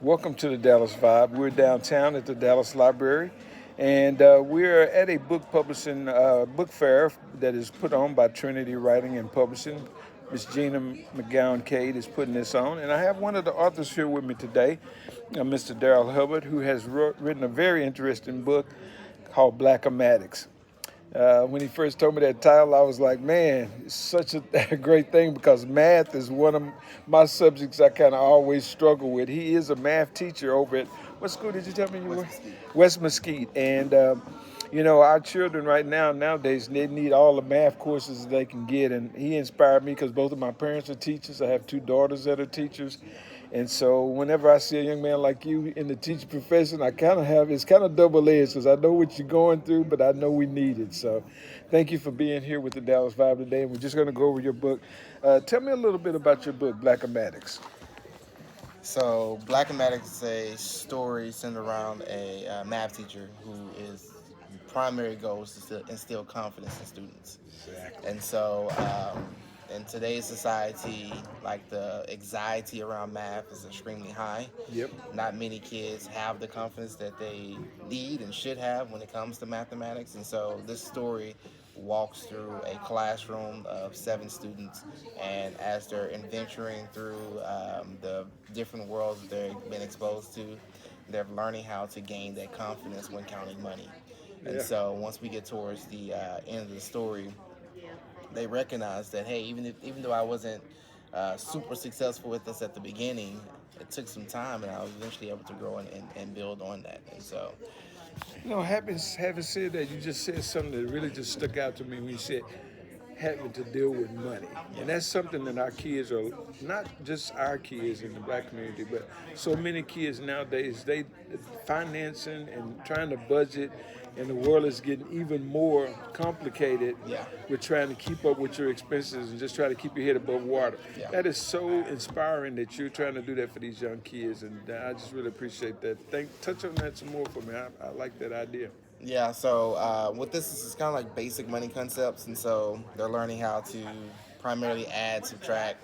Welcome to the Dallas Vibe. We're downtown at the Dallas Library, and we're at a book publishing book fair that is put on by Trinity Writing and Publishing. Miss Gina McGowan Cade is putting this on, and I have one of the authors here with me today, Mr. Darrell Hubbard, who has written a very interesting book called Blackematics. When he first told me that title, I was like, man, it's such a great thing because math is one of my subjects I kind of always struggle with. He is a math teacher over at, what school did you tell me you were? West Mesquite. And, our children nowadays, they need all the math courses they can get. And he inspired me because both of my parents are teachers. I have two daughters that are teachers. And so whenever I see a young man like you in the teaching profession, it's kind of double-edged because I know what you're going through, but I know we need it. So thank you for being here with the Dallas Vibe today. And we're just going to go over your book. Tell me a little bit about your book, Blackematics. So, Blackematics is a story centered around a math teacher who is primary goal is to instill confidence in students. Exactly. And so, in today's society, like the anxiety around math is extremely high. Yep. Not many kids have the confidence that they need and should have when it comes to mathematics. And so, this story walks through a classroom of 7 students, and as they're adventuring through the different worlds that they've been exposed to, they're learning how to gain that confidence when counting money. And so once we get towards the end of the story, they recognize that, hey, even though I wasn't super successful with this at the beginning, it took some time, and I was eventually able to grow and build on that. And so, having said that, you just said something that really just stuck out to me when you said having to deal with money. And that's something that our kids are, not just our kids in the black community, but so many kids nowadays, they financing and trying to budget, and the world is getting even more complicated with trying to keep up with your expenses and just try to keep your head above water. That is so inspiring that you're trying to do that for these young kids, and I just really appreciate that. Touch on that some more for me. I like that idea. Yeah, so with this is kind of like basic money concepts, and so they're learning how to primarily add, subtract,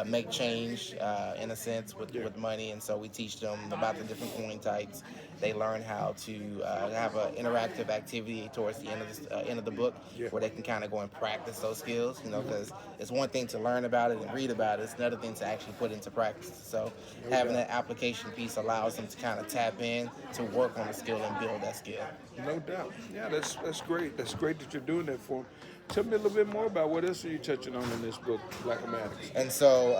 make change in a sense with money, and so we teach them about the different coin types. They learn how to have an interactive activity towards the end of the book where they can kind of go and practice those skills, because it's one thing to learn about it and read about it, it's another thing to actually put into practice. So having that application piece allows them to kind of tap in to work on the skill and build that skill. No doubt. Yeah, that's great. That's great that you're doing that for them. Tell me a little bit more about what else are you touching on in this book, Blackematics. And so,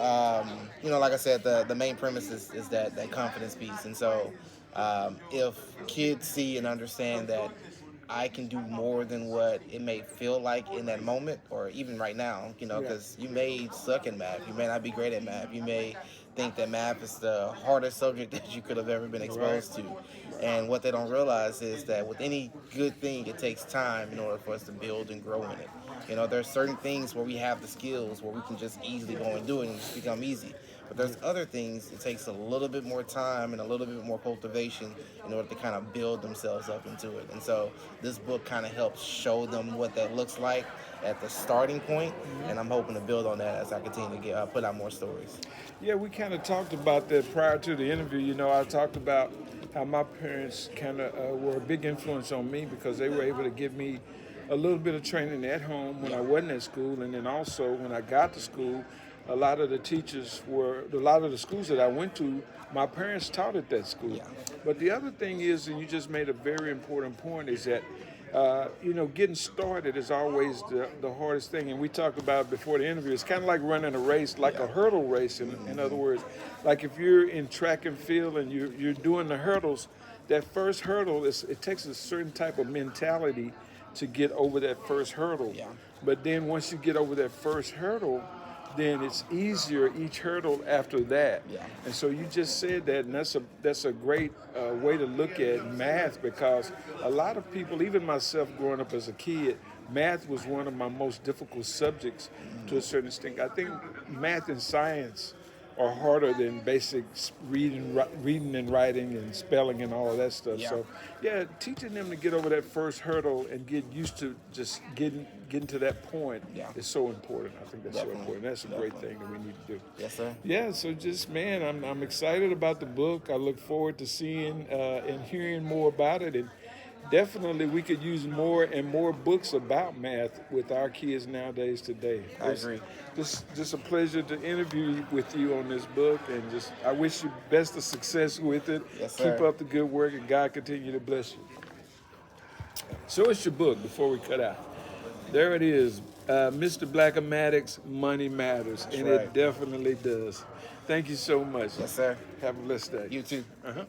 like I said, the main premise is that confidence piece. And so, if kids see and understand that I can do more than what it may feel like in that moment, or even right now, because you may suck in math, you may not be great at math, you may think that math is the hardest subject that you could have ever been exposed to. And what they don't realize is that with any good thing, it takes time in order for us to build and grow in it. There's certain things where we have the skills where we can just easily go and do it and just become easy. But there's other things it takes a little bit more time and a little bit more cultivation in order to kind of build themselves up into it. And so this book kind of helps show them what that looks like at the starting point, and I'm hoping to build on that as I continue to put out more stories. Yeah, we kind of talked about that prior to the interview. I talked about how my parents kind of were a big influence on me because they were able to give me a little bit of training at home when I wasn't at school, and then also when I got to school, a lot of the schools that I went to, my parents taught at that school. But the other thing is, and you just made a very important point, is that getting started is always the hardest thing. And we talked about it before the interview. It's kind of like running a race, like a hurdle race. In other words, like if you're in track and field and you're doing the hurdles, that first hurdle, it takes a certain type of mentality to get over that first hurdle. But then once you get over that first hurdle, then it's easier each hurdle after that. And so you just said that, and that's a great way to look at math, because a lot of people, even myself growing up as a kid, math was one of my most difficult subjects to a certain extent. I think math and science are harder than basic reading and writing and spelling and all of that stuff. Yeah. So, yeah, teaching them to get over that first hurdle and get used to just getting to that point Yeah. is so important. I think that's so Definitely. important. That's a great Definitely. thing that we need to do. Yes, sir. Yeah, so just man, I'm excited about the book. I look forward to seeing and hearing more about it, and definitely we could use more and more books about math with our kids nowadays today. I agree. Just a pleasure to interview with you on this book, and just I wish you best of success with it. Yes, Keep sir. up the good work, and God continue to bless you. So it's your book before we cut out. There it is, Mr. Blackematics, Money Matters, and right. it definitely does. Thank you so much. Yes, sir. Have a blessed day. You too. Uh-huh.